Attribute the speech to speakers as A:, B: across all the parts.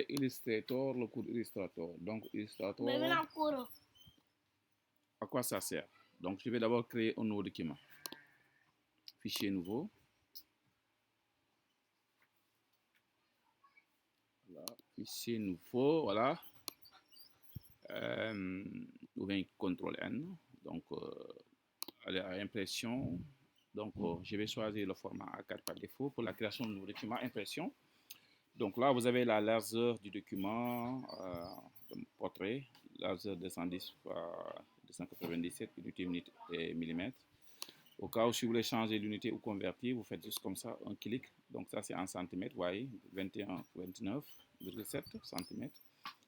A: Illustrator, le cours Illustrator. Donc, Illustrator, à quoi ça sert? Donc, je vais d'abord créer un nouveau document. Fichier nouveau. Voilà. Fichier nouveau, voilà. Ou bien CTRL N. Donc, aller à impression. Donc, je vais choisir le format A4 par défaut pour la création de nouveau document impression. Donc là, vous avez la largeur du document, de portrait, largeur 210 par 297 unités et millimètres. Au cas où si vous voulez changer l'unité ou convertir, vous faites juste comme ça, un clic. Donc ça c'est en centimètres, vous voyez, 21,29,7 centimètres.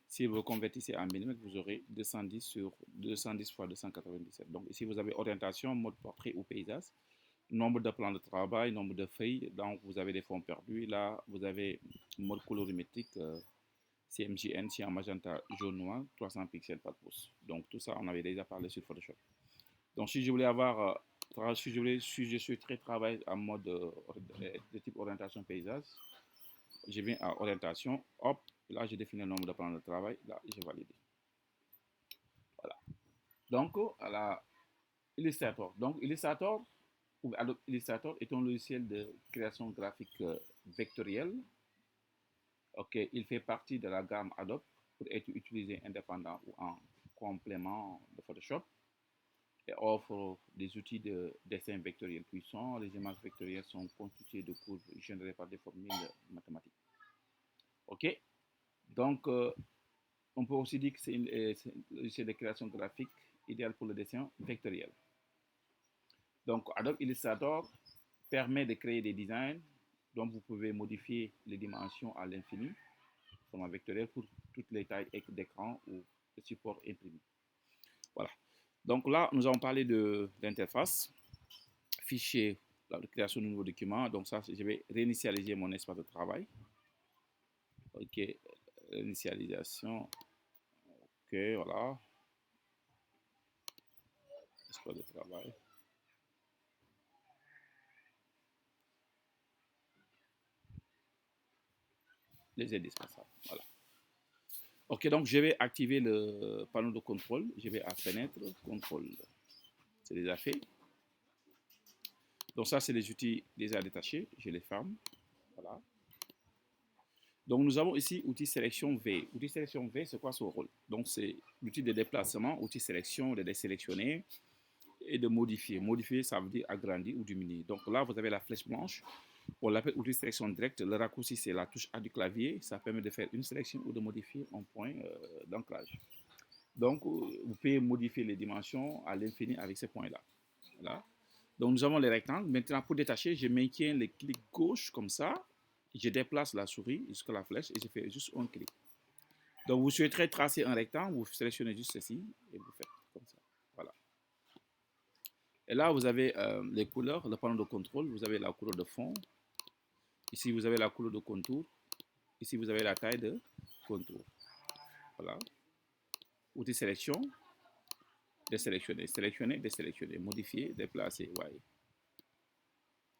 A: Si vous convertissez en millimètres, vous aurez 210 sur 210 fois 297. Donc ici vous avez orientation, mode portrait ou paysage. Nombre de plans de travail, nombre de feuilles, donc vous avez des fonds perdus. Là, vous avez mode colorimétrique, CMJN, c'est en magenta jaune noir, 300 pixels par pouce. Donc tout ça, on avait déjà parlé sur Photoshop. Donc si je voulais avoir, si je suis très travail en mode de type orientation paysage, je viens à orientation, hop, là je définis le nombre de plans de travail, là je valide. Voilà. Donc, à la Illustrator. Donc, Illustrator, Adobe Illustrator est un logiciel de création graphique vectorielle. Ok, il fait partie de la gamme Adobe pour être utilisé indépendant ou en complément de Photoshop et offre des outils de dessin vectoriel puissants. Les images vectorielles sont constituées de courbes générées par des formules mathématiques. Ok, donc on peut aussi dire que c'est un logiciel de création graphique idéal pour le dessin vectoriel. Donc Adobe Illustrator permet de créer des designs dont vous pouvez modifier les dimensions à l'infini, format vectoriel pour toutes les tailles d'écran ou de support imprimé. Voilà. Donc là, nous avons parlé de l'interface, fichier, la création de nouveaux documents. Donc ça, je vais réinitialiser mon espace de travail. Ok, réinitialisation. Ok, voilà. Espace de travail. Les aides dispensables. Voilà. Ok, donc je vais activer le panneau de contrôle. Je vais à fenêtre, contrôle. C'est déjà fait. Donc ça, c'est les outils déjà détachés. Je les ferme. Voilà. Donc nous avons ici outil sélection V. Outil sélection V, c'est quoi son rôle? Donc c'est l'outil de déplacement, outil sélection, de désélectionner et de modifier. Modifier, ça veut dire agrandir ou diminuer. Donc là, vous avez la flèche blanche. On l'appelle outil sélection directe. Le raccourci, c'est la touche A du clavier. Ça permet de faire une sélection ou de modifier un point d'ancrage. Donc, vous pouvez modifier les dimensions à l'infini avec ces points-là. Voilà. Donc, nous avons les rectangles. Maintenant, pour détacher, je maintiens le clic gauche comme ça. Je déplace la souris jusqu'à la flèche et je fais juste un clic. Donc, vous souhaiterez tracer un rectangle, vous sélectionnez juste ceci et vous faites comme ça. Voilà. Et là, vous avez les couleurs, le panneau de contrôle. Vous avez la couleur de fond. Ici, vous avez la couleur de contour. Ici, vous avez la taille de contour. Voilà. Outil sélection. Désélectionner, sélectionner, désélectionner, modifier, déplacer. Ouais.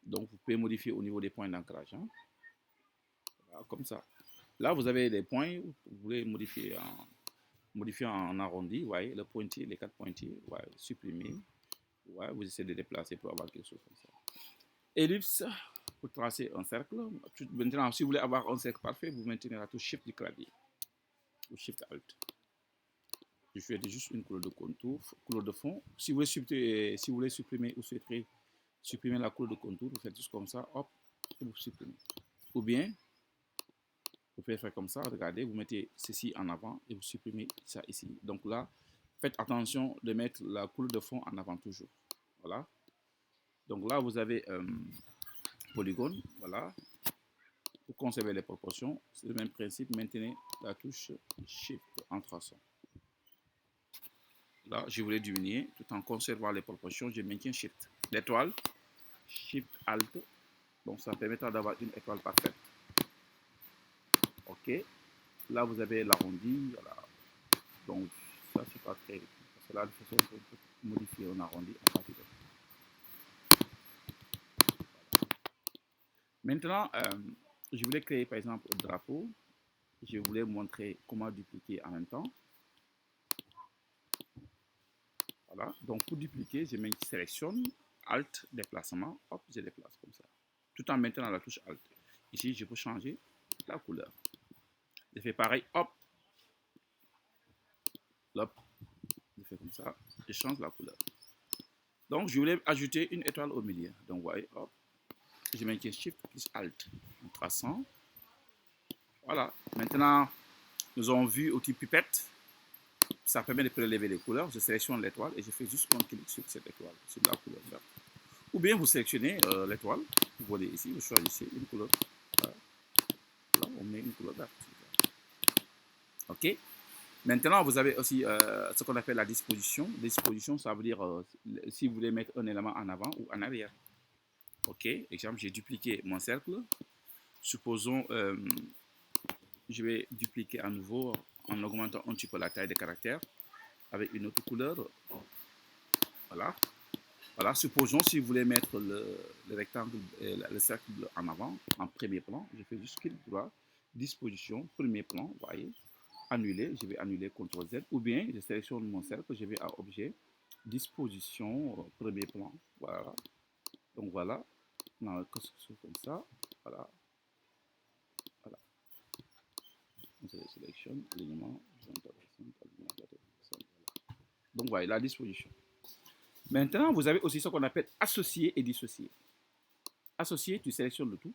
A: Donc, vous pouvez modifier au niveau des points d'ancrage. Hein. Voilà, comme ça. Là, vous avez des points, vous voulez modifier en arrondi. Ouais, le pointier, les 4 pointiers. Ouais, supprimer. Ouais, vous essayez de déplacer pour avoir quelque chose comme ça. Ellipse, pour tracer un cercle. Maintenant, si vous voulez avoir un cercle parfait, vous maintenez la touche Shift du clavier. Ou Shift Alt. Je fais juste une couleur de contour, couleur de fond. Si vous voulez supprimer ou souhaiterez supprimer la couleur de contour, vous faites juste comme ça, hop, et vous supprimez. Ou bien, vous pouvez faire comme ça, regardez, vous mettez ceci en avant et vous supprimez ça ici. Donc là, faites attention de mettre la couleur de fond en avant toujours. Voilà. Donc là, vous avez polygone, voilà. Pour conserver les proportions, c'est le même principe, maintenez la touche Shift en traçant. Là, je voulais diminuer tout en conservant les proportions. Je maintiens Shift. L'étoile, Shift Alt. Donc, ça permettra d'avoir une étoile parfaite. OK. Là, vous avez l'arrondi. Voilà. Donc, ça, c'est pas très. Parce que là, de toute façon, on peut modifier un arrondi en partie. Maintenant, je voulais créer, par exemple, un drapeau. je voulais vous montrer comment dupliquer en même temps. Voilà, donc pour dupliquer, je sélectionne Alt, déplacement, hop, je déplace comme ça. Tout en maintenant la touche Alt. Ici, je peux changer la couleur. Je fais pareil, hop, hop, je fais comme ça, je change la couleur. Donc, je voulais ajouter une étoile au milieu. Donc, vous voyez, hop, je maintiens Shift plus Alt, en traçant. Voilà, maintenant, nous avons vu outil pipette. Ça permet de prélever les couleurs. Je sélectionne l'étoile et je fais juste un clic sur cette étoile, sur la couleur verte. Ou bien vous sélectionnez l'étoile, vous voyez ici, vous choisissez une couleur. Voilà. Là, on met une couleur verte. OK. Maintenant, vous avez aussi ce qu'on appelle la disposition. Disposition, ça veut dire si vous voulez mettre un élément en avant ou en arrière. OK. Exemple, j'ai dupliqué mon cercle. Supposons, je vais dupliquer à nouveau en augmentant un petit peu la taille des caractères avec une autre couleur. Voilà. Voilà, supposons si vous voulez mettre le rectangle, le cercle en avant, en premier plan, je fais juste clic droit, disposition, premier plan, vous voyez, annuler, je vais annuler CTRL Z, ou bien je sélectionne mon cercle, je vais à objet, disposition, premier plan, voilà. Donc voilà, dans le comme ça, voilà, voilà. Je sélectionne alignement, donc voilà la disposition. Maintenant, vous avez aussi ce qu'on appelle associer et dissocier. Associer, tu sélectionnes le tout.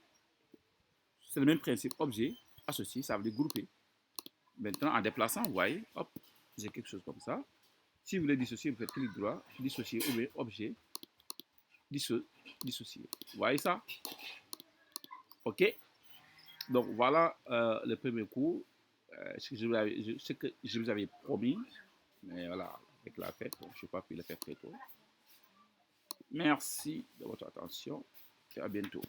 A: C'est le même principe. Objet, associer, ça veut dire grouper. Maintenant, en déplaçant, vous voyez, hop, j'ai quelque chose comme ça. Si vous voulez dissocier, vous faites clic droit, dissocier, ou bien objet, dissocier. Vous voyez ça? OK. Donc, voilà le premier cours. Ce que je vous avais promis. Mais voilà, avec la fête, donc je n'ai pas pu le faire très tôt. Merci de votre attention et à bientôt.